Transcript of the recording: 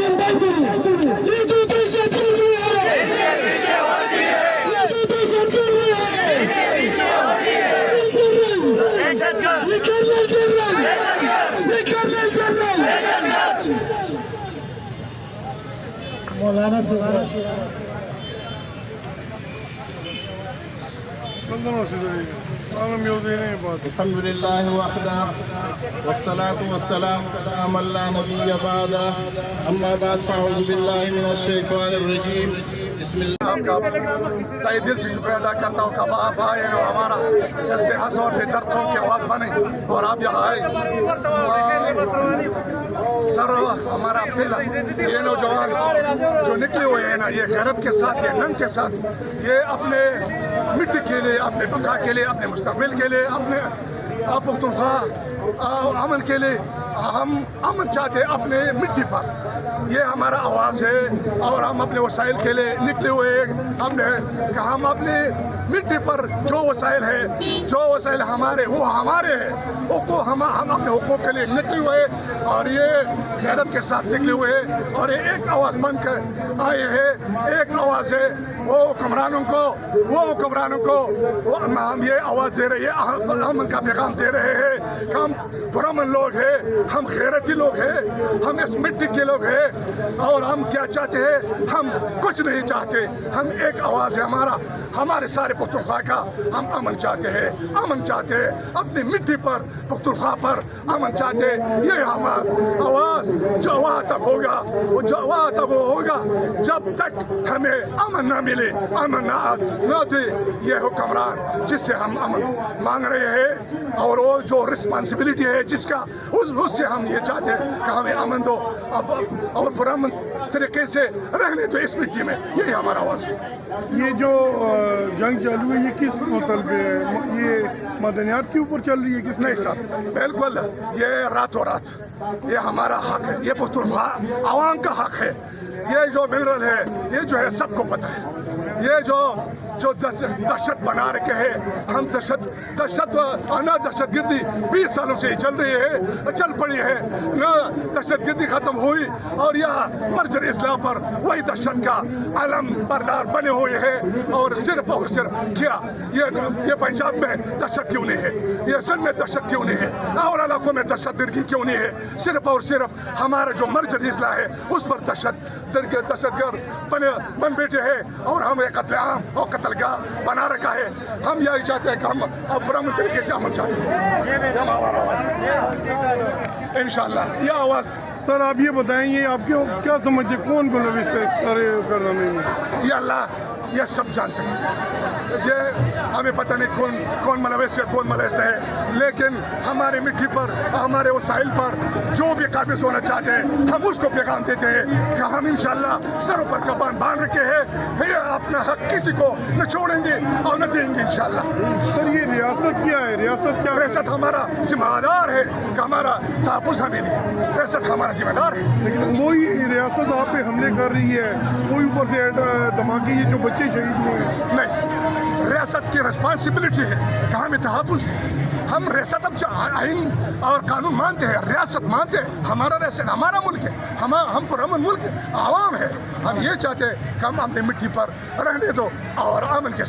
یہ جو دہشت گردی ہے یہ جو دہشت گردی ہے یہ کرنل جنرل یہ کرنل جنرل مولانا سے الحمد لله وحده والصلاة والسلام على من لا نبي بعده أما بعد فأعوذ بالله من الشيطان الرجيم بسم الله. آپ کا تہ دل سے شکریہ ادا کرتا ہوں کہ آپ آئے اور ہمارا اس بے حس اور بے دردوں کی آواز بنے اور آپ یہاں آئے. سر ہمارا یہ نوجوان جو نکلے ہوئے ہیں نا یہ غیرت کے ساتھ یہ ننگ کے ساتھ یہ اپنے مٹی کے لیے اپنے بقا کے لیے اپنے مستقبل کے لیے اپنے پختونخوا امن کے لیے ہم امن چاہتے ہیں اپنے مٹی پر. یہ ہمارا آواز ہے اور ہم اپنے وسائل کے لیے نکلے ہوئے ہم نے کہ ہم اپنے مٹی پر جو وسائل ہے جو وسائل ہمارے وہ ہمارے ہیں ہم اپنے حقوق کے لیے نکلے ہوئے اور یہ غیرت کے ساتھ نکلے ہوئے اور یہ ایک آواز بن کر آئے ہیں. ایک آواز ہے وہ حکمرانوں کو ہم یہ آواز دے رہے ہیں ہم کا پیغام دے رہے ہیں کہ ہم پرامن لوگ ہیں ہم غیرتی لوگ ہیں ہم اس مٹی کے لوگ ہیں اور ہم کیا چاہتے ہیں ہم کچھ نہیں چاہتے. ہم ایک آواز ہے ہمارے سارے پختونخوا کا ہم امن چاہتے ہیں اپنی مٹی پر پختونخوا پر امن چاہتے ہیں. یہ ہمارا آواز جو وہاں تک ہوگا جب تک ہمیں امن نہ ملے امن نہ دے یہ حکمران جس سے ہم امن مانگ رہے ہیں اور وہ جو رسپانسبلٹی ہے جس کا اس سے ہم یہ چاہتے ہیں کہ ہمیں امن دو اور پرامن طریقے سے رہنے دو اس مٹی میں. یہی ہمارا آواز ہے. یہ جو جنگ چالو ہے یہ کس مطلب ہے یہ مدنیات کے اوپر چل رہی ہے کس نہیں سر بالکل یہ راتوں رات یہ ہمارا حق ہے یہ پختونخوا عوام کا حق ہے. یہ جو منرل ہے یہ جو ہے سب کو پتہ ہے. یہ جو دہشت بنا رکھے ہیں ہم دہشت گردی 20 سالوں سے چل رہی ہے چل پڑی ہے نہ دہشت گردی ختم ہوئی اور یہ مرجر اصلاح پر وہی دہشت کا علم بردار بنے ہوئے ہیں اور صرف کیا یہ پنجاب میں دہشت کیوں نہیں ہے یہ سندھ میں دہشت کیوں نہیں ہے اور علاقوں میں دہشت گردی کیوں نہیں ہے صرف اور صرف ہمارا جو مرجر اصلاح ہے اس پر دہشت گرد بن بیٹھے ہیں اور ہم ایک قتل عام اور قتل گاہ بنا رکھا ہے. ہم یہی چاہتے ہیں کہ ہم پرامن طریقے سے امن چاہتے ہیں. انشاءاللہ یہ آواز. سر آپ یہ بتائیں یہ آپ کیا سمجھتے کون ملوث ہے سارے کارنامے میں؟ یہ اللہ یہ سب جانتے ہیں. یہ ہمیں پتہ نہیں کون ملوث ہے کون ملوث ہے لیکن ہمارے مٹی پر ہمارے وسائل پر جو بھی قابض ہونا چاہتے ہیں ہم اس کو پیغام دیتے ہیں کہ ہم انشاءاللہ سروں پر کبان باندھ رکھے ہیں. یہ اپنا حق کسی کو نہ چھوڑیں گے اور نہ دیں گے انشاءاللہ. سر یہ ریاست کیا ہے ریاست ہمارا ذمہ دار ہے کہ ہمارا تحفظ ہمیں دے. ریاست ہمارا ذمہ دار ہے لیکن وہی ریاست آپ پہ حملے کر رہی ہے وہی اوپر سے دھماکے یہ جو بچے شہید ہوئے ہیں. نہیں ریاست کی ریسپانسبلٹی ہے کہ ہمیں تحفظ دیں. ہم ریاست اب آئین اور قانون مانتے ہیں ریاست مانتے ہیں ہمارا ریاست ہمارا ملک ہے ہم پرامن ملک عوام ہے. ہم یہ چاہتے ہیں کہ ہم اپنی مٹی پر رہنے دو اور امن کے